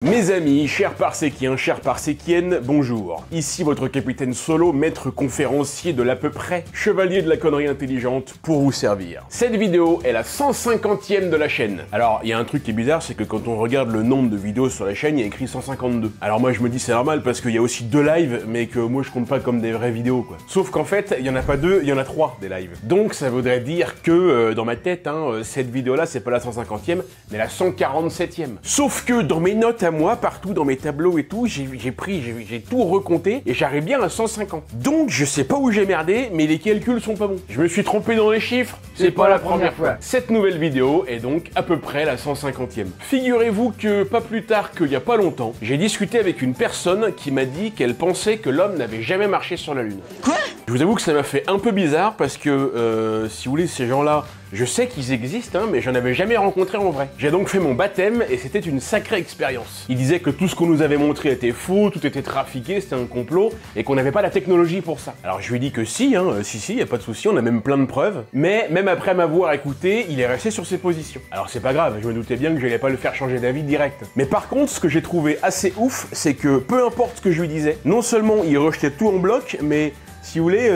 Mes amis, chers parséquiens, chères parséquiennes, bonjour. Ici votre capitaine Solo, maître conférencier de l'à peu près, chevalier de la connerie intelligente, pour vous servir. Cette vidéo est la 150e de la chaîne. Alors, il y a un truc qui est bizarre, c'est que quand on regarde le nombre de vidéos sur la chaîne, il y a écrit 152. Alors moi je me dis c'est normal parce qu'il y a aussi 2 lives, mais que moi je compte pas comme des vraies vidéos quoi. Sauf qu'en fait, il y en a pas 2, il y en a 3 des lives. Donc ça voudrait dire que dans ma tête, cette vidéo là c'est pas la 150e, mais la 147e. Sauf que dans mes notes à moi, partout dans mes tableaux et tout, j'ai tout recompté et j'arrive bien à 150. Donc je sais pas où j'ai merdé, mais les calculs sont pas bons. Je me suis trompé dans les chiffres, c'est pas la première fois. Cette nouvelle vidéo est donc à peu près la 150e. Figurez-vous que pas plus tard qu'il y a pas longtemps, j'ai discuté avec une personne qui m'a dit qu'elle pensait que l'homme n'avait jamais marché sur la Lune. Quoi? Je vous avoue que ça m'a fait un peu bizarre parce que, si vous voulez, ces gens-là, je sais qu'ils existent, mais j'en avais jamais rencontré en vrai. J'ai donc fait mon baptême et c'était une sacrée expérience. Il disait que tout ce qu'on nous avait montré était faux, tout était trafiqué, c'était un complot et qu'on n'avait pas la technologie pour ça. Alors je lui ai dit que si, y a pas de souci, on a même plein de preuves. Mais même après m'avoir écouté, il est resté sur ses positions. Alors c'est pas grave, je me doutais bien que j'allais pas le faire changer d'avis direct. Mais par contre, ce que j'ai trouvé assez ouf, c'est que peu importe ce que je lui disais, non seulement il rejetait tout en bloc, mais si vous voulez,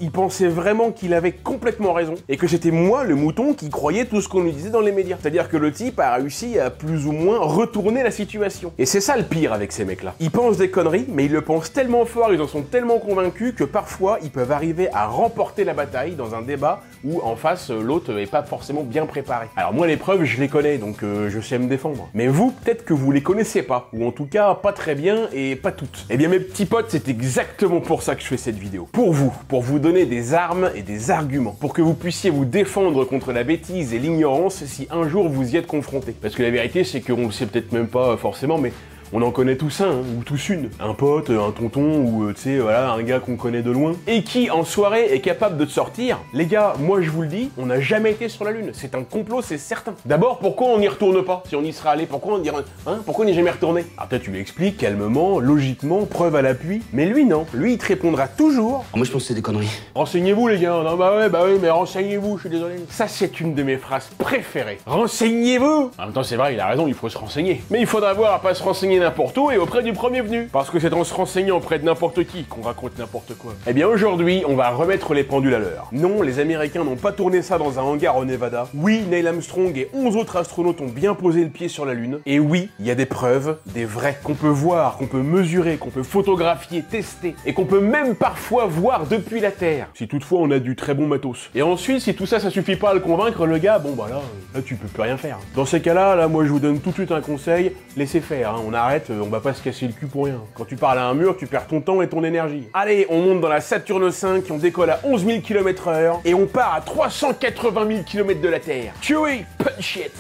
il pensait vraiment qu'il avait complètement raison et que c'était moi le mouton qui croyait tout ce qu'on lui disait dans les médias. C'est-à-dire que le type a réussi à plus ou moins retourner la situation. Et c'est ça le pire avec ces mecs-là. Ils pensent des conneries, mais ils le pensent tellement fort, ils en sont tellement convaincus que parfois ils peuvent arriver à remporter la bataille dans un débat où en face l'autre est pas forcément bien préparé. Alors moi les preuves je les connais donc je sais me défendre. Mais vous peut-être que vous les connaissez pas, ou en tout cas pas très bien et pas toutes. Eh bien mes petits potes, c'est exactement pour ça que je fais cette vidéo. Pour vous donner des armes et des arguments, pour que vous puissiez vous défendre contre la bêtise et l'ignorance si un jour vous y êtes confronté. Parce que la vérité c'est qu'on le sait peut-être même pas forcément, mais on en connaît tous un, ou tous une. Un pote, un tonton, ou tu sais, voilà, un gars qu'on connaît de loin. Et qui, en soirée, est capable de te sortir. Les gars, moi je vous le dis, on n'a jamais été sur la Lune. C'est un complot, c'est certain. D'abord, pourquoi on n'y retourne pas? Si on y serait allé, pourquoi on dirait, pourquoi on n'y est jamais retourné? Alors toi, tu lui expliques calmement, logiquement, preuve à l'appui. Mais lui, non. Lui, il te répondra toujours. Moi, je pense que c'est des conneries. Renseignez-vous, les gars. Non, bah oui, mais renseignez-vous, je suis désolé. Ça, c'est une de mes phrases préférées. Renseignez-vous! En même temps, c'est vrai, il a raison, il faut se renseigner. Mais il faudra voir à pas se renseigner n'importe où et auprès du premier venu. Parce que c'est en se renseignant auprès de n'importe qui qu'on raconte n'importe quoi. Eh bien aujourd'hui, on va remettre les pendules à l'heure. Non, les Américains n'ont pas tourné ça dans un hangar au Nevada. Oui, Neil Armstrong et 11 autres astronautes ont bien posé le pied sur la Lune. Et oui, il y a des preuves, des vraies, qu'on peut voir, qu'on peut mesurer, qu'on peut photographier, tester, et qu'on peut même parfois voir depuis la Terre. Si toutefois on a du très bon matos. Et ensuite, si tout ça, ça suffit pas à le convaincre, le gars, bon bah là tu peux plus rien faire. Dans ces cas-là, là moi je vous donne tout de suite un conseil, laissez faire, on arrête, on va pas se casser le cul pour rien. Quand tu parles à un mur, tu perds ton temps et ton énergie. Allez, on monte dans la Saturne V, on décolle à 11 000 km/h et on part à 380 000 km de la Terre. Chewie, punch it.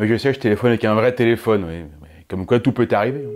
Je sais, je téléphone avec un vrai téléphone, oui. Comme quoi tout peut arriver.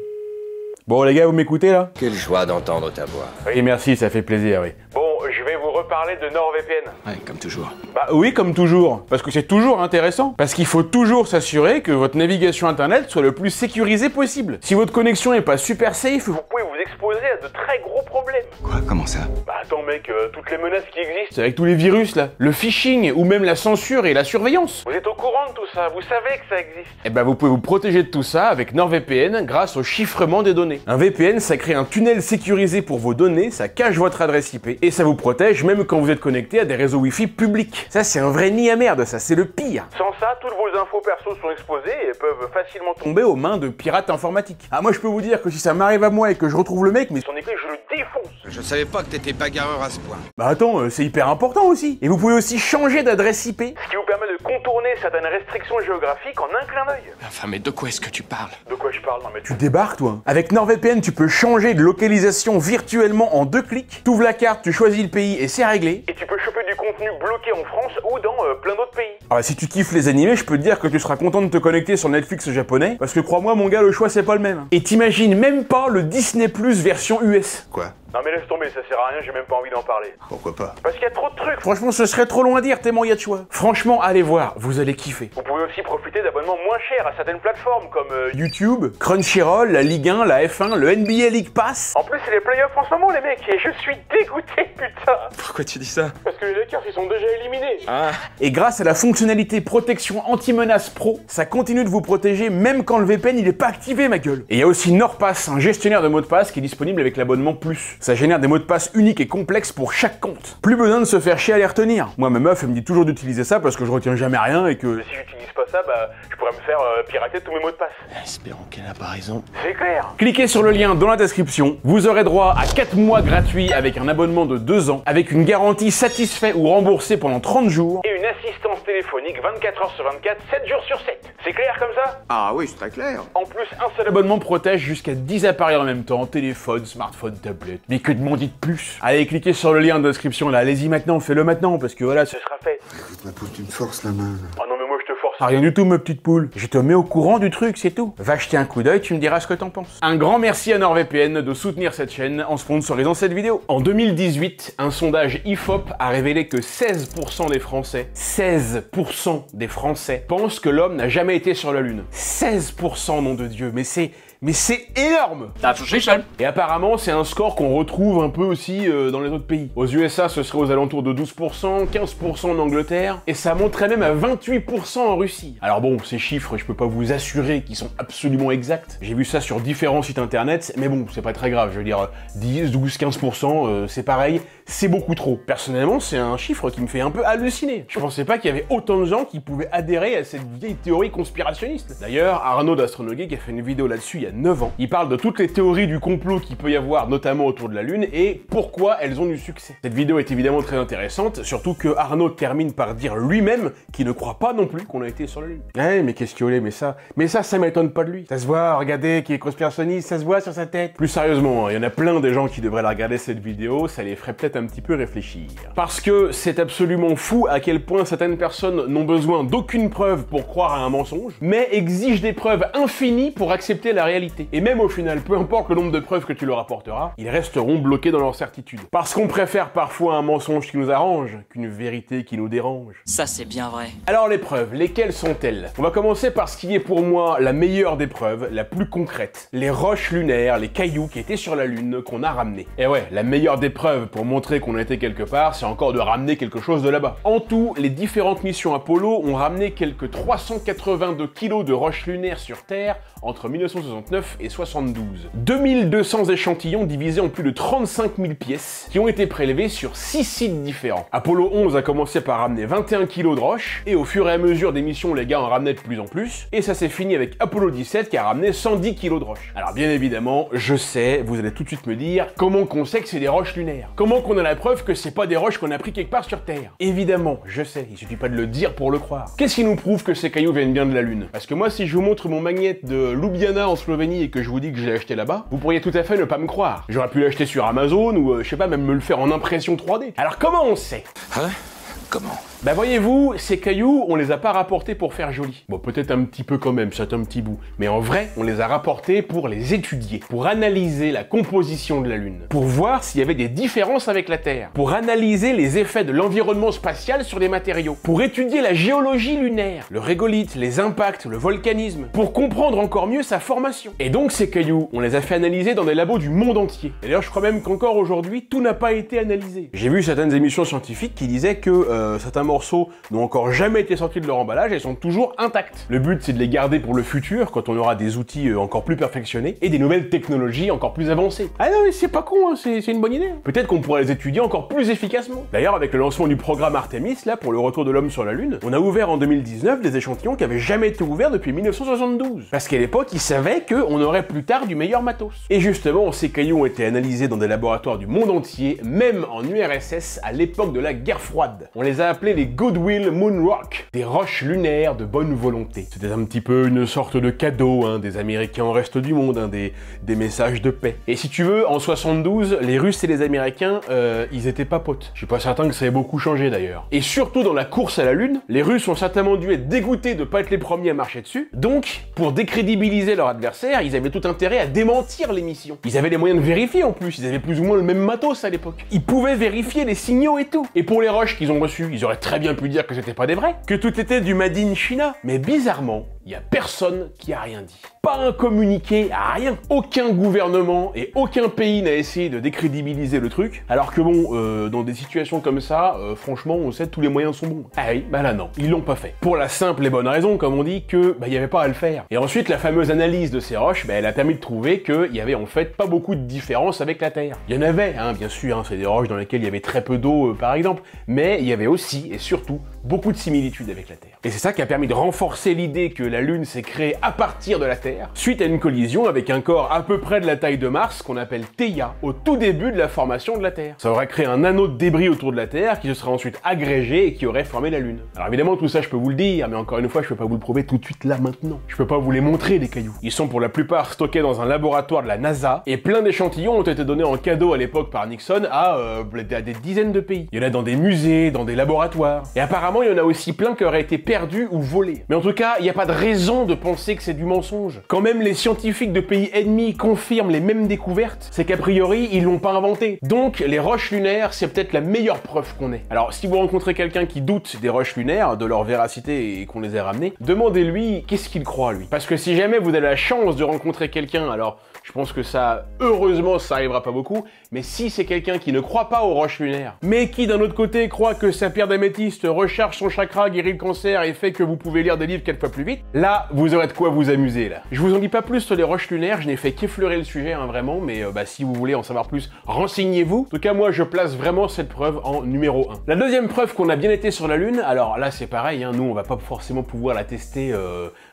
Bon les gars, vous m'écoutez là? Quelle joie d'entendre ta voix. Oui, merci, ça fait plaisir, oui. Bon, je vais vous reparler de NordVPN. Ouais, comme toujours. Bah oui, comme toujours. Parce que c'est toujours intéressant. Parce qu'il faut toujours s'assurer que votre navigation internet soit le plus sécurisée possible. Si votre connexion est pas super safe, vous pouvez vous exposer à de très gros problèmes. Quoi? Comment ça? Bah attends mec, toutes les menaces qui existent, avec tous les virus là, le phishing ou même la censure et la surveillance. Vous êtes au courant de tout ça, vous savez que ça existe. Et bah vous pouvez vous protéger de tout ça avec NordVPN grâce au chiffrement des données. Un VPN, ça crée un tunnel sécurisé pour vos données, ça cache votre adresse IP et ça vous protège même quand vous êtes connecté à des réseaux Wi-Fi publics. Ça c'est un vrai nid à merde, ça c'est le pire. Sans ça, toutes vos infos perso sont exposées et peuvent facilement tomber aux mains de pirates informatiques. Ah moi je peux vous dire que si ça m'arrive à moi et que je retrouve le mec, mais son épée je le défonce. Je savais pas que t'étais bagarreur à ce point. Bah attends, c'est hyper important aussi. Et vous pouvez aussi changer d'adresse IP, ce qui vous permet de contourner certaines restrictions géographiques en un clin d'œil. Enfin, mais de quoi est-ce que tu parles? De quoi je parle? Non mais tu débarques toi. Avec NordVPN, tu peux changer de localisation virtuellement en 2 clics. Tu ouvres la carte, tu choisis le pays et c'est réglé. Et tu peux choper du contenu bloqué en France ou dans plein d'autres pays. Alors si tu kiffes les animés, je peux te dire que tu seras content de te connecter sur Netflix japonais, parce que crois-moi mon gars, le choix c'est pas le même. Et t'imagines même pas le Disney Plus version US. Quoi? Non mais laisse tomber, ça sert à rien, j'ai même pas envie d'en parler. Pourquoi pas? Parce qu'il y a trop de trucs. Franchement, ce serait trop long à dire, tellement il y a de choix. Franchement, allez voir, vous allez kiffer. Vous pouvez aussi profiter d'abonnements moins chers à certaines plateformes comme YouTube, Crunchyroll, la Ligue 1, la F1, le NBA League Pass. En plus, c'est les playoffs en ce moment, les mecs, et je suis dégoûté, putain. Pourquoi tu dis ça? Parce que les Lakers, ils sont déjà éliminés. Ah. Et grâce à la fonctionnalité protection anti-menace pro, ça continue de vous protéger même quand le VPN il est pas activé, ma gueule. Et il y a aussi NordPass, un gestionnaire de mots de passe qui est disponible avec l'abonnement Plus. Ça génère des mots de passe uniques et complexes pour chaque compte. Plus besoin de se faire chier à les retenir. Moi, ma meuf, elle me dit toujours d'utiliser ça parce que je retiens jamais rien et que si j'utilise pas ça, bah, je pourrais me faire pirater tous mes mots de passe. Espérons qu'elle n'a pas raison. C'est clair. Cliquez sur le lien dans la description. Vous aurez droit à 4 mois gratuits avec un abonnement de 2 ans, avec une garantie satisfait ou remboursé pendant 30 jours et une assistance téléphonique 24 heures sur 24, 7 jours sur 7. C'est clair comme ça? Ah oui, c'est très clair. En plus, un seul abonnement protège jusqu'à 10 appareils en même temps, téléphone, smartphone, tablette. Mais que demander de plus? Allez, cliquez sur le lien de description là, allez-y maintenant, fais-le maintenant, parce que voilà, ce sera fait. Écoute, ma poule, tu me forces la main. Oh non mais moi je te force. Ah, rien du tout, ma petite poule. Je te mets au courant du truc, c'est tout. Va jeter un coup d'œil, tu me diras ce que t'en penses. Un grand merci à NordVPN de soutenir cette chaîne en sponsorisant cette vidéo. En 2018, un sondage IFOP a révélé que 16% des Français, 16% des Français pensent que l'homme n'a jamais été sur la Lune. 16%, nom de Dieu, mais c'est énorme! Et apparemment, c'est un score qu'on retrouve un peu aussi dans les autres pays. Aux USA, ce serait aux alentours de 12%, 15% en Angleterre, et ça monterait même à 28% en Russie. Alors bon, ces chiffres, je peux pas vous assurer qu'ils sont absolument exacts. J'ai vu ça sur différents sites internet, mais bon, c'est pas très grave. Je veux dire, 10, 12, 15%, c'est pareil, c'est beaucoup trop. Personnellement, c'est un chiffre qui me fait un peu halluciner. Je pensais pas qu'il y avait autant de gens qui pouvaient adhérer à cette vieille théorie conspirationniste. D'ailleurs, Arnaud d'Astronogeek a fait une vidéo là-dessus il y a 9 ans. Il parle de toutes les théories du complot qu'il peut y avoir, notamment autour de la Lune, et pourquoi elles ont du succès. Cette vidéo est évidemment très intéressante, surtout que Arnaud termine par dire lui-même qu'il ne croit pas non plus qu'on a été sur la Lune. Eh, mais qu'est-ce qu'il y a, mais ça m'étonne pas de lui. Ça se voit, regardez, qui est conspirationniste, ça se voit sur sa tête. Plus sérieusement, il y en a plein des gens qui devraient la regarder cette vidéo, ça les ferait peut-être un petit peu réfléchir. Parce que c'est absolument fou à quel point certaines personnes n'ont besoin d'aucune preuve pour croire à un mensonge, mais exigent des preuves infinies pour accepter la réalité. Et même au final, peu importe le nombre de preuves que tu leur apporteras, ils resteront bloqués dans leur certitude. Parce qu'on préfère parfois un mensonge qui nous arrange qu'une vérité qui nous dérange. Ça c'est bien vrai. Alors les preuves, lesquelles sont-elles? On va commencer par ce qui est pour moi la meilleure des preuves, la plus concrète. Les roches lunaires, les cailloux qui étaient sur la Lune qu'on a ramenés. Et ouais, la meilleure des preuves pour montrer qu'on a été quelque part, c'est encore de ramener quelque chose de là-bas. En tout, les différentes missions Apollo ont ramené quelques 382 kilos de roches lunaires sur Terre entre 1969 et 72. 2200 échantillons divisés en plus de 35 000 pièces qui ont été prélevés sur 6 sites différents. Apollo 11 a commencé par ramener 21 kilos de roches, et au fur et à mesure des missions, les gars en ramenaient de plus en plus, et ça s'est fini avec Apollo 17 qui a ramené 110 kilos de roches. Alors bien évidemment, je sais, vous allez tout de suite me dire, comment qu'on sait que c'est des roches lunaires? Comment qu'on a la preuve que c'est pas des roches qu'on a pris quelque part sur Terre? Évidemment, je sais, il suffit pas de le dire pour le croire. Qu'est-ce qui nous prouve que ces cailloux viennent bien de la Lune? Parce que moi, si je vous montre mon magnète de Ljubljana en Slovénie et que je vous dis que je l'ai acheté là-bas, vous pourriez tout à fait ne pas me croire. J'aurais pu l'acheter sur Amazon ou, je sais pas, même me le faire en impression 3D. Alors comment on sait? Hein? Comment? Bah voyez-vous, ces cailloux, on les a pas rapportés pour faire joli. Bon, peut-être un petit peu quand même, c'est un petit bout. Mais en vrai, on les a rapportés pour les étudier, pour analyser la composition de la Lune, pour voir s'il y avait des différences avec la Terre, pour analyser les effets de l'environnement spatial sur les matériaux, pour étudier la géologie lunaire, le régolithe, les impacts, le volcanisme, pour comprendre encore mieux sa formation. Et donc ces cailloux, on les a fait analyser dans des labos du monde entier. Et d'ailleurs, je crois même qu'encore aujourd'hui, tout n'a pas été analysé. J'ai vu certaines émissions scientifiques qui disaient que certains morceaux n'ont encore jamais été sortis de leur emballage et sont toujours intacts. Le but, c'est de les garder pour le futur, quand on aura des outils encore plus perfectionnés et des nouvelles technologies encore plus avancées. Ah non, mais c'est pas con, hein, c'est une bonne idée. Peut-être qu'on pourrait les étudier encore plus efficacement. D'ailleurs, avec le lancement du programme Artemis, là, pour le retour de l'homme sur la Lune, on a ouvert en 2019 des échantillons qui avaient jamais été ouverts depuis 1972. Parce qu'à l'époque, ils savaient qu'on aurait plus tard du meilleur matos. Et justement, ces cailloux ont été analysés dans des laboratoires du monde entier, même en URSS, à l'époque de la guerre froide. On les a appelés les Goodwill Moon Rock, des roches lunaires de bonne volonté. C'était un petit peu une sorte de cadeau des Américains au reste du monde, des messages de paix. Et si tu veux, en 72, les Russes et les Américains, ils étaient pas potes. Je suis pas certain que ça ait beaucoup changé d'ailleurs. Et surtout dans la course à la Lune, les Russes ont certainement dû être dégoûtés de pas être les premiers à marcher dessus. Donc, pour décrédibiliser leur adversaire, ils avaient tout intérêt à démentir les missions. Ils avaient les moyens de vérifier en plus, ils avaient plus ou moins le même matos à l'époque. Ils pouvaient vérifier les signaux et tout. Et pour les roches qu'ils ont reçues, ils auraient très bien pu dire que c'était pas des vrais, que tout était du Made in China. Mais bizarrement, il y a personne qui a rien dit. Pas un communiqué, rien. Aucun gouvernement et aucun pays n'a essayé de décrédibiliser le truc. Alors que bon, dans des situations comme ça, franchement, on sait que tous les moyens sont bons. Ah oui, bah là non, ils l'ont pas fait. Pour la simple et bonne raison, comme on dit, que il y avait pas à le faire. Et ensuite, la fameuse analyse de ces roches, elle a permis de trouver qu'il y avait en fait pas beaucoup de différence avec la Terre. Il y en avait, bien sûr, c'est des roches dans lesquelles il y avait très peu d'eau, par exemple, mais il y avait aussi, et surtout, beaucoup de similitudes avec la Terre. Et c'est ça qui a permis de renforcer l'idée que la Lune s'est créée à partir de la Terre, suite à une collision avec un corps à peu près de la taille de Mars, qu'on appelle Theia, au tout début de la formation de la Terre. Ça aurait créé un anneau de débris autour de la Terre, qui se serait ensuite agrégé et qui aurait formé la Lune. Alors évidemment, tout ça je peux vous le dire, mais encore une fois, je peux pas vous le prouver tout de suite là, maintenant. Je peux pas vous les montrer, les cailloux. Ils sont pour la plupart stockés dans un laboratoire de la NASA, et plein d'échantillons ont été donnés en cadeau à l'époque par Nixon à des dizaines de pays. Il y en a dans des musées, dans des laboratoires, et apparemment il y en a aussi plein qui auraient été perdus ou volés. Mais en tout cas, il n'y a pas de raison de penser que c'est du mensonge. Quand même les scientifiques de pays ennemis confirment les mêmes découvertes, c'est qu'a priori, ils l'ont pas inventé. Donc, les roches lunaires, c'est peut-être la meilleure preuve qu'on ait. Alors, si vous rencontrez quelqu'un qui doute des roches lunaires, de leur véracité et qu'on les ait ramenées, demandez-lui qu'est-ce qu'il croit, lui. Parce que si jamais vous avez la chance de rencontrer quelqu'un, alors je pense que ça, heureusement, ça arrivera pas beaucoup, mais si c'est quelqu'un qui ne croit pas aux roches lunaires, mais qui d'un autre côté croit que sa pierre d'améthyste recharge son chakra, guérit le cancer et fait que vous pouvez lire des livres 4 fois plus vite, là, vous aurez de quoi vous amuser, là. Je vous en dis pas plus sur les roches lunaires, je n'ai fait qu'effleurer le sujet, vraiment, mais si vous voulez en savoir plus, renseignez-vous. En tout cas, moi, je place vraiment cette preuve en numéro 1. La deuxième preuve qu'on a bien été sur la Lune, alors là, c'est pareil, nous, on va pas forcément pouvoir la tester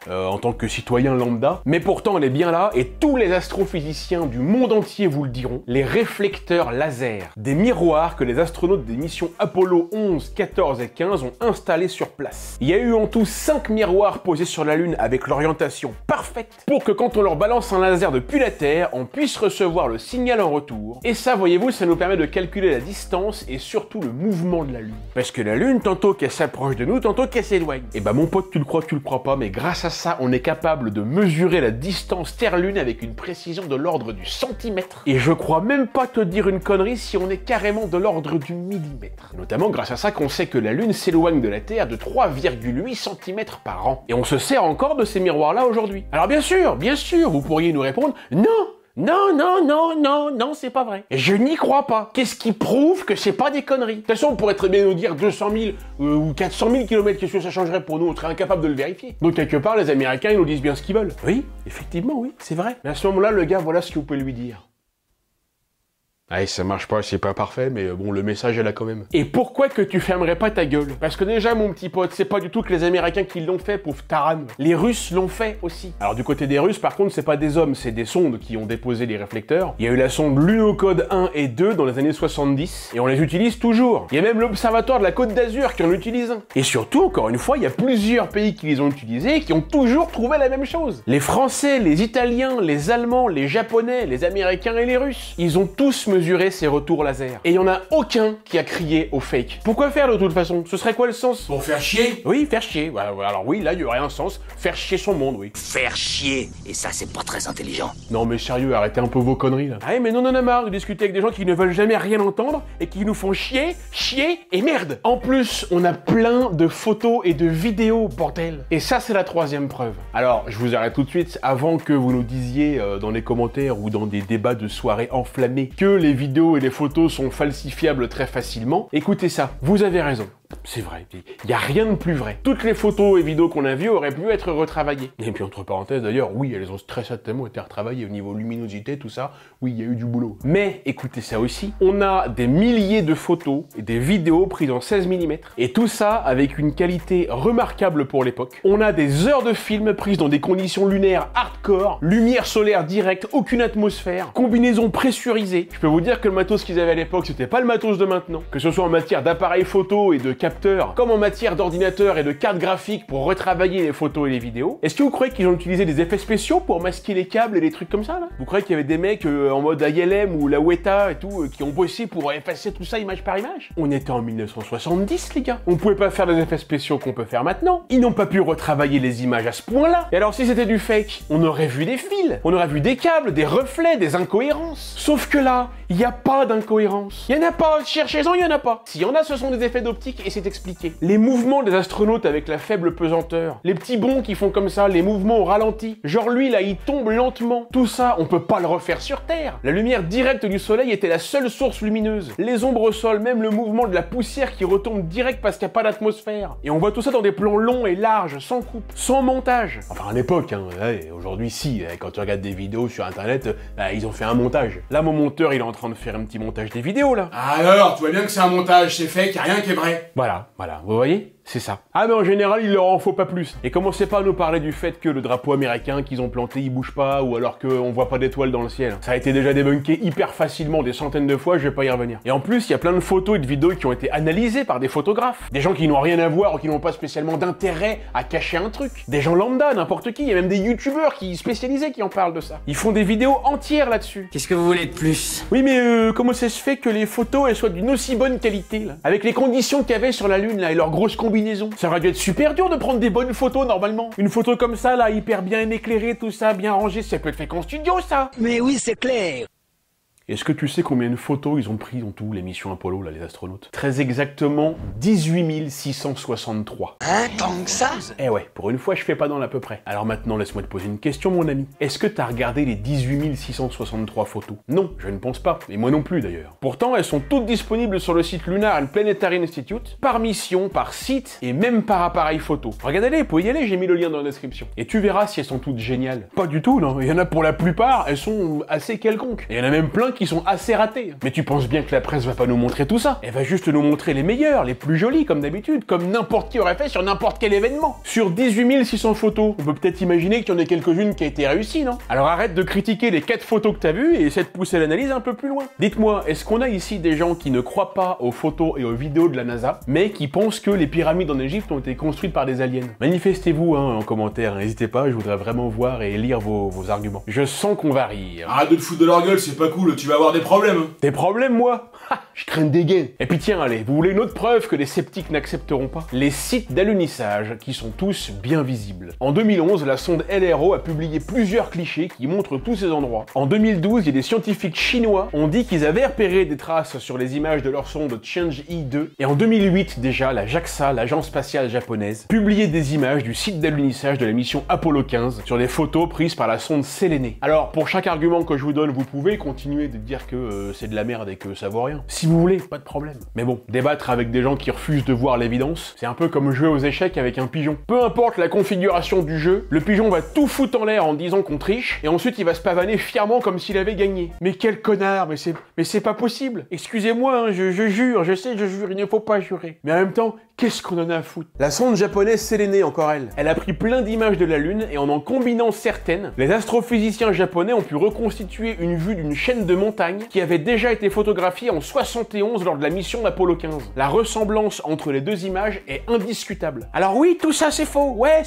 en tant que citoyen lambda, mais pourtant, elle est bien là, et tous les astrophysiciens du monde entier vous le diront, les réflecteurs laser, des miroirs que les astronautes des missions Apollo 11, 14 et 15 ont installés sur place. Il y a eu en tout 5 miroirs posés sur la Lune avec l'orientation parfaite pour que quand on leur balance un laser depuis la Terre, on puisse recevoir le signal en retour. Et ça, voyez-vous, ça nous permet de calculer la distance et surtout le mouvement de la Lune. Parce que la Lune, tantôt qu'elle s'approche de nous, tantôt qu'elle s'éloigne. Et mon pote, tu le crois pas, mais grâce à ça, on est capable de mesurer la distance Terre-Lune avec une précision de l'ordre du centimètre. Et je crois même pas te dire une connerie si on est carrément de l'ordre du millimètre. Et notamment grâce à ça qu'on sait que la Lune s'éloigne de la Terre de 3,8 cm par an. Et on se sert encore de ces miroirs-là aujourd'hui. Alors bien sûr, vous pourriez nous répondre « Non, c'est pas vrai. Je n'y crois pas. Qu'est-ce qui prouve que c'est pas des conneries? De toute façon, on pourrait très bien nous dire 200 000 ou 400 000 km, qu'est-ce que ça changerait pour nous? On serait incapable de le vérifier. Donc quelque part, les Américains, ils nous disent bien ce qu'ils veulent. Oui, effectivement, oui, c'est vrai. Mais à ce moment-là, le gars, voilà ce que vous pouvez lui dire. Ah, ça marche pas, c'est pas parfait, mais bon, le message est là quand même. Et pourquoi que tu fermerais pas ta gueule? Parce que déjà, mon petit pote, c'est pas du tout que les Américains qui l'ont fait, pauvre Taran. Les Russes l'ont fait aussi. Alors du côté des Russes, par contre, c'est pas des hommes, c'est des sondes qui ont déposé les réflecteurs. Il y a eu la sonde Lunokhod 1 et 2 dans les années 70, et on les utilise toujours. Il y a même l'Observatoire de la Côte d'Azur qui en utilise un. Et surtout, encore une fois, il y a plusieurs pays qui les ont utilisés et qui ont toujours trouvé la même chose. Les Français, les Italiens, les Allemands, les Japonais, les Américains et les Russes. Ils ont tous mesurer ces retours laser. Et il n'y en a aucun qui a crié au fake. Pourquoi faire de toute façon? Ce serait quoi le sens? Pour faire chier? Oui, faire chier. Voilà. Alors oui, là, il y aurait un sens. Faire chier son monde, oui. Faire chier. Et ça, c'est pas très intelligent. Non mais sérieux, arrêtez un peu vos conneries là. Ah mais non, on en a marre de discuter avec des gens qui ne veulent jamais rien entendre et qui nous font chier et merde. En plus, on a plein de photos et de vidéos, bordel. Et ça, c'est la troisième preuve. Alors, je vous arrête tout de suite avant que vous nous disiez dans les commentaires ou dans des débats de soirée enflammés que les vidéos et les photos sont falsifiables très facilement. Écoutez ça, vous avez raison. C'est vrai, il n'y a rien de plus vrai. Toutes les photos et vidéos qu'on a vues auraient pu être retravaillées. Et puis entre parenthèses d'ailleurs, oui, elles ont très certainement été retravaillées au niveau luminosité, tout ça. Oui, il y a eu du boulot. Mais écoutez ça aussi, on a des milliers de photos et des vidéos prises en 16 mm. Et tout ça avec une qualité remarquable pour l'époque. On a des heures de films prises dans des conditions lunaires hardcore, lumière solaire directe, aucune atmosphère, combinaison pressurisée. Je peux vous dire que le matos qu'ils avaient à l'époque, c'était pas le matos de maintenant. Que ce soit en matière d'appareils photo et de capteurs, comme en matière d'ordinateur et de cartes graphiques pour retravailler les photos et les vidéos. Est-ce que vous croyez qu'ils ont utilisé des effets spéciaux pour masquer les câbles et les trucs comme ça là? Vous croyez qu'il y avait des mecs en mode ILM ou la Weta et tout qui ont bossé pour effacer tout ça image par image? On était en 1970 les gars. On pouvait pas faire des effets spéciaux qu'on peut faire maintenant. Ils n'ont pas pu retravailler les images à ce point-là. Et alors si c'était du fake, on aurait vu des fils, on aurait vu des câbles, des reflets, des incohérences. Sauf que là, il n'y a pas d'incohérence. Il y en a pas, cherchez-en, il y en a pas. S'il y en a, ce sont des effets d'optique et c'est expliqué. Les mouvements des astronautes avec la faible pesanteur, les petits bonds qui font comme ça, les mouvements au ralenti. Genre lui là, il tombe lentement. Tout ça, on peut pas le refaire sur Terre. La lumière directe du soleil était la seule source lumineuse. Les ombres au sol, même le mouvement de la poussière qui retombe direct parce qu'il n'y a pas d'atmosphère. Et on voit tout ça dans des plans longs et larges, sans coupe, sans montage. Enfin à l'époque, hein, ouais, aujourd'hui si, quand tu regardes des vidéos sur internet, ils ont fait un montage. Là mon monteur il est en train de faire un petit montage des vidéos là. Alors, tu vois bien que c'est un montage, c'est fake, y a rien qui est vrai. Voilà, vous voyez? C'est ça. Ah mais en général, il leur en faut pas plus. Et commencez pas à nous parler du fait que le drapeau américain qu'ils ont planté, il bouge pas, ou alors qu'on voit pas d'étoiles dans le ciel. Ça a été déjà débunké hyper facilement des centaines de fois, je vais pas y revenir. Et en plus, il y a plein de photos et de vidéos qui ont été analysées par des photographes. Des gens qui n'ont rien à voir ou qui n'ont pas spécialement d'intérêt à cacher un truc. Des gens lambda, n'importe qui, il y a même des youtubeurs spécialisés qui en parlent de ça. Ils font des vidéos entières là-dessus. Qu'est-ce que vous voulez de plus? Oui mais comment ça se fait que les photos elles soient d'une aussi bonne qualité là? Avec les conditions qu'il y avait sur la Lune là et leurs grosses combinaisons. Ça aurait dû être super dur de prendre des bonnes photos normalement. Une photo comme ça là, hyper bien éclairée, tout ça, bien rangé, ça peut être fait qu'en studio ça. Mais oui, c'est clair. Est-ce que tu sais combien de photos ils ont pris dans tout les missions Apollo, là, les astronautes? Très exactement 18 663. Hein, tant que ça? Eh ouais, pour une fois, je fais pas dans l'à peu près. Alors maintenant, laisse-moi te poser une question, mon ami. Est-ce que t'as regardé les 18 663 photos? Non, je ne pense pas. Et moi non plus, d'ailleurs. Pourtant, elles sont toutes disponibles sur le site Lunar and Planetary Institute, par mission, par site, et même par appareil photo. Regardez-les, vous pouvez y aller, j'ai mis le lien dans la description. Et tu verras si elles sont toutes géniales. Pas du tout, non. Il y en a pour la plupart, elles sont assez quelconques. Et il y en a même plein qui sont assez ratés. Mais tu penses bien que la presse va pas nous montrer tout ça. Elle va juste nous montrer les meilleurs, les plus jolis, comme d'habitude, comme n'importe qui aurait fait sur n'importe quel événement. Sur 18 600 photos, on peut peut-être imaginer qu'il y en ait quelques-unes qui a été réussies, non? Alors arrête de critiquer les 4 photos que t'as vues et essaie de pousser l'analyse un peu plus loin. Dites-moi, est-ce qu'on a ici des gens qui ne croient pas aux photos et aux vidéos de la NASA, mais qui pensent que les pyramides en Égypte ont été construites par des aliens? Manifestez-vous en commentaire, n'hésitez pas, je voudrais vraiment voir et lire vos arguments. Je sens qu'on va rire. Arrête de te foutre de leur gueule, c'est pas cool, tu vas avoir des problèmes. Des problèmes, moi? Ha, je crains des gains. Et puis tiens, allez, vous voulez une autre preuve que les sceptiques n'accepteront pas? Les sites d'alunissage, qui sont tous bien visibles. En 2011, la sonde LRO a publié plusieurs clichés qui montrent tous ces endroits. En 2012, il y a des scientifiques chinois ont dit qu'ils avaient repéré des traces sur les images de leur sonde Chang'e 2. Et en 2008, déjà, la JAXA, l'agence spatiale japonaise, publiait des images du site d'alunissage de la mission Apollo 15 sur des photos prises par la sonde Selene. Alors, pour chaque argument que je vous donne, vous pouvez continuer de dire que c'est de la merde et que ça vaut rien. Si vous voulez, pas de problème. Mais bon, débattre avec des gens qui refusent de voir l'évidence, c'est un peu comme jouer aux échecs avec un pigeon. Peu importe la configuration du jeu, le pigeon va tout foutre en l'air en disant qu'on triche, et ensuite il va se pavaner fièrement comme s'il avait gagné. Mais quel connard, mais c'est pas possible. Excusez-moi, hein, je jure, je sais, je jure, il ne faut pas jurer. Mais en même temps, qu'est-ce qu'on en a à foutre? La sonde japonaise Selene, encore elle. Elle a pris plein d'images de la Lune, et en combinant certaines, les astrophysiciens japonais ont pu reconstituer une vue d'une chaîne de montagnes qui avait déjà été photographiée en 71 lors de la mission d'Apollo 15. La ressemblance entre les deux images est indiscutable. Alors oui, tout ça c'est faux, ouais,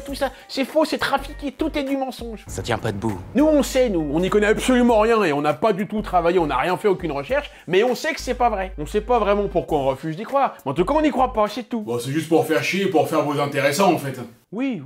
tout ça c'est faux, c'est trafiqué, tout est du mensonge. Ça tient pas debout. Nous on sait, on n'y connaît absolument rien et on n'a pas du tout travaillé, on n'a rien fait, aucune recherche, mais on sait que c'est pas vrai. On sait pas vraiment pourquoi on refuse d'y croire, mais en tout cas on n'y croit pas, c'est tout. Bon, c'est juste pour faire chier, pour faire vos intéressants en fait. Oui,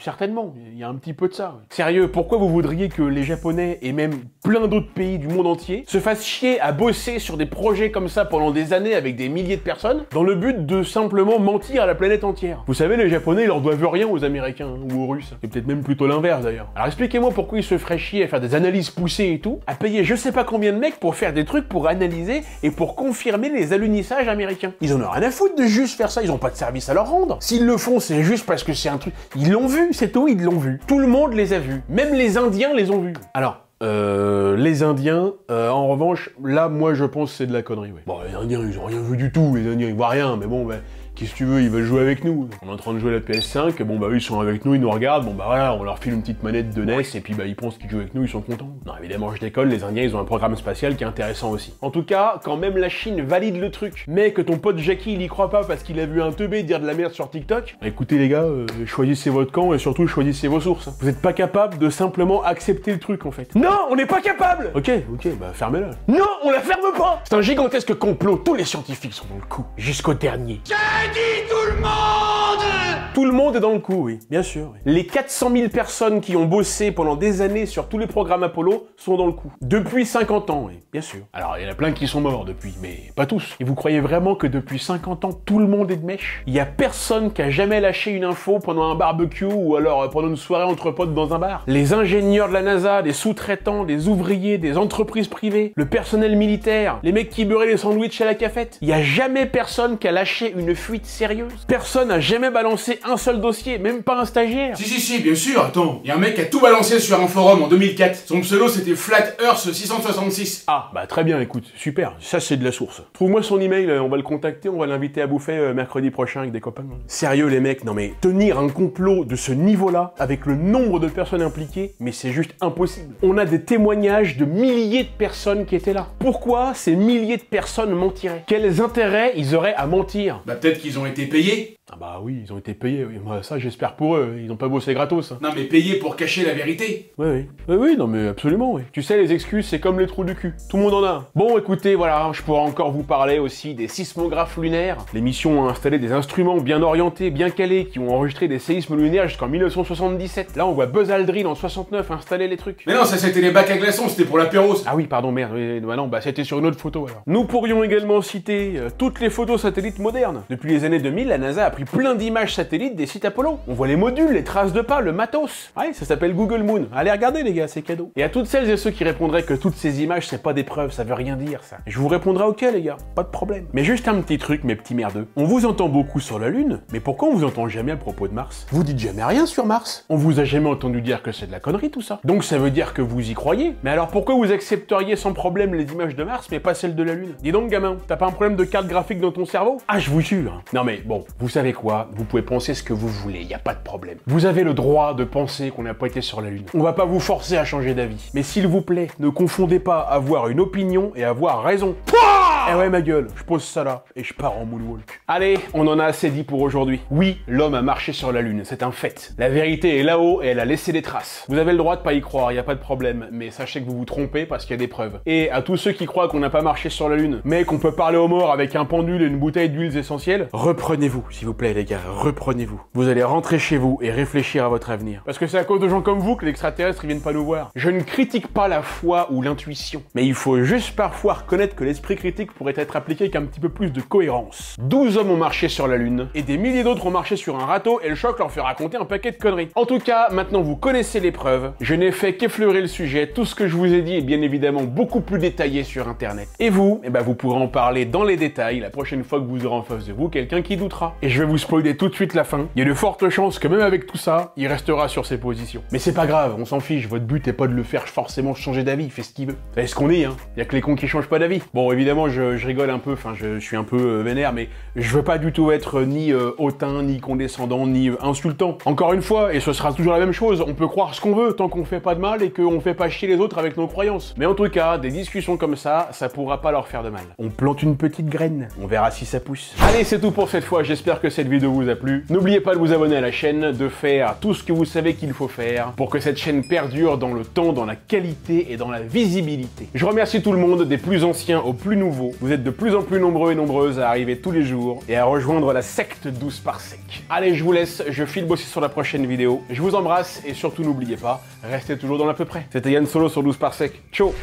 certainement, il y a un petit peu de ça. Sérieux, pourquoi vous voudriez que les Japonais et même plein d'autres pays du monde entier se fassent chier à bosser sur des projets comme ça pendant des années avec des milliers de personnes, dans le but de simplement mentir à la planète entière? Vous savez, les Japonais, ils leur doivent rien aux Américains, hein, ou aux Russes. Et peut-être même plutôt l'inverse d'ailleurs. Alors expliquez-moi pourquoi ils se feraient chier à faire des analyses poussées et tout, à payer je sais pas combien de mecs pour faire des trucs pour analyser et pour confirmer les alunissages américains. Ils en ont rien à foutre de juste faire ça, ils ont pas de service à leur rendre. S'ils le font, c'est juste parce que c'est un truc... Ils l'ont vu, c'est tout, ils l'ont vu. Tout le monde les a vus. Même les Indiens les ont vus. Alors, les Indiens, en revanche, là, moi, je pense que c'est de la connerie, ouais. Bon, les Indiens, ils ont rien vu du tout, les Indiens, ils voient rien, mais bon, ben... Qu'est-ce que tu veux, ils veulent jouer avec nous. On est en train de jouer à la PS5, bon bah eux ils sont avec nous, ils nous regardent, bon bah voilà, on leur file une petite manette de NES et puis bah ils pensent qu'ils jouent avec nous, ils sont contents. Non évidemment je déconne, les Indiens ils ont un programme spatial qui est intéressant aussi. En tout cas, quand même la Chine valide le truc, mais que ton pote Jackie il y croit pas parce qu'il a vu un teubé dire de la merde sur TikTok, bah, écoutez les gars, choisissez votre camp et surtout choisissez vos sources. Vous êtes pas capable de simplement accepter le truc en fait. Non, on n'est pas capable. Ok, bah fermez-la. Non, on la ferme pas. C'est un gigantesque complot, tous les scientifiques sont dans le coup, jusqu'au dernier. Tout le monde est dans le coup, oui, bien sûr. Oui. Les 400 000 personnes qui ont bossé pendant des années sur tous les programmes Apollo sont dans le coup. Depuis 50 ans, oui, bien sûr. Alors, il y en a plein qui sont morts depuis, mais pas tous. Et vous croyez vraiment que depuis 50 ans, tout le monde est de mèche? Il y a personne qui a jamais lâché une info pendant un barbecue ou alors pendant une soirée entre potes dans un bar? Les ingénieurs de la NASA, les sous-traitants, les ouvriers, des entreprises privées, le personnel militaire, les mecs qui beurraient les sandwichs à la cafette. Il y a jamais personne qui a lâché une fuite sérieuse. Personne n'a jamais balancé un seul dossier, même pas un stagiaire. Si, bien sûr, attends. Il y a un mec qui a tout balancé sur un forum en 2004. Son pseudo c'était Flat Earth 666. Ah, bah très bien, écoute, super, ça c'est de la source. Trouve-moi son email, on va le contacter, on va l'inviter à bouffer mercredi prochain avec des copains. Sérieux les mecs, non mais tenir un complot de ce niveau-là, avec le nombre de personnes impliquées, mais c'est juste impossible. On a des témoignages de milliers de personnes qui étaient là. Pourquoi ces milliers de personnes mentiraient? Quels intérêts ils auraient à mentir? Bah peut-être qu'ils ont été payés. Ah bah oui, ils ont été payés, oui. Bah, ça j'espère pour eux, ils ont pas bossé gratos. Hein. Non mais payés pour cacher la vérité. Oui, non mais absolument, oui. Tu sais, les excuses, c'est comme les trous du cul. Tout le monde en a un. Bon, écoutez, voilà, je pourrais encore vous parler aussi des sismographes lunaires. Les missions ont installé des instruments bien orientés, bien calés, qui ont enregistré des séismes lunaires jusqu'en 1977. Là, on voit Buzz Aldrin en 69 installer les trucs. Mais non, ça c'était les bacs à glaçons, c'était pour l'apéro. Ah oui, pardon, merde. Bah non, bah c'était sur une autre photo alors. Nous pourrions également citer toutes les photos satellites modernes. Depuis les années 2000, la NASA a pris plein d'images satellites des sites Apollo. On voit les modules, les traces de pas, le matos. Ouais, ça s'appelle Google Moon. Allez regarder les gars, c'est cadeau. Et à toutes celles et ceux qui répondraient que toutes ces images c'est pas des preuves, ça veut rien dire ça. Je vous répondrai ok les gars, pas de problème. Mais juste un petit truc mes petits merdeux. On vous entend beaucoup sur la Lune, mais pourquoi on vous entend jamais à propos de Mars? Vous dites jamais rien sur Mars. On vous a jamais entendu dire que c'est de la connerie tout ça. Donc ça veut dire que vous y croyez. Mais alors pourquoi vous accepteriez sans problème les images de Mars mais pas celles de la Lune? Dis donc gamin, t'as pas un problème de carte graphique dans ton cerveau? Ah je vous jure. Non mais bon, vous savez quoi? Vous pouvez penser ce que vous voulez, y a pas de problème. Vous avez le droit de penser qu'on n'a pas été sur la Lune. On va pas vous forcer à changer d'avis. Mais s'il vous plaît, ne confondez pas avoir une opinion et avoir raison. Eh ouais ma gueule, je pose ça là et je pars en moonwalk. Allez, on en a assez dit pour aujourd'hui. Oui, l'homme a marché sur la Lune, c'est un fait. La vérité est là-haut et elle a laissé des traces. Vous avez le droit de pas y croire, y a pas de problème, mais sachez que vous vous trompez parce qu'il y a des preuves. Et à tous ceux qui croient qu'on n'a pas marché sur la Lune, mais qu'on peut parler aux morts avec un pendule et une bouteille d'huiles essentielles, reprenez-vous, s'il vous plaît les gars, reprenez-vous. Vous allez rentrer chez vous et réfléchir à votre avenir. Parce que c'est à cause de gens comme vous que les extraterrestres ils viennent pas nous voir. Je ne critique pas la foi ou l'intuition, mais il faut juste parfois reconnaître que l'esprit critique pourrait être appliqué avec un petit peu plus de cohérence. 12 hommes ont marché sur la Lune, et des milliers d'autres ont marché sur un râteau, et le choc leur fait raconter un paquet de conneries. En tout cas, maintenant vous connaissez les preuves, je n'ai fait qu'effleurer le sujet, tout ce que je vous ai dit est bien évidemment beaucoup plus détaillé sur internet. Et vous, eh ben vous pourrez en parler dans les détails la prochaine fois que vous aurez en face de vous quelqu'un qui doutera. Et je vais vous spoiler tout de suite la fin. Il y a de fortes chances que même avec tout ça, il restera sur ses positions. Mais c'est pas grave, on s'en fiche, votre but est pas de le faire forcément changer d'avis, il fait ce qu'il veut. C'est ce qu'on est, hein. Il y a que les cons qui changent pas d'avis. Bon, évidemment, je rigole un peu, enfin, je suis un peu vénère, mais je veux pas du tout être ni hautain, ni condescendant, ni insultant. Encore une fois, et ce sera toujours la même chose, on peut croire ce qu'on veut tant qu'on fait pas de mal et qu'on fait pas chier les autres avec nos croyances. Mais en tout cas, des discussions comme ça pourra pas leur faire de mal. On plante une petite graine, on verra si ça pousse. Allez, c'est tout pour cette fois, j'espère que cette vidéo vous a plu. N'oubliez pas de vous abonner à la chaîne, de faire tout ce que vous savez qu'il faut faire pour que cette chaîne perdure dans le temps, dans la qualité et dans la visibilité. Je remercie tout le monde, des plus anciens aux plus nouveaux. Vous êtes de plus en plus nombreux et nombreuses à arriver tous les jours et à rejoindre la secte 12 par sec. Allez, je vous laisse, je file bosser sur la prochaine vidéo. Je vous embrasse et surtout n'oubliez pas, restez toujours dans l'à peu près. C'était Yann Solo sur 12 par sec. Ciao.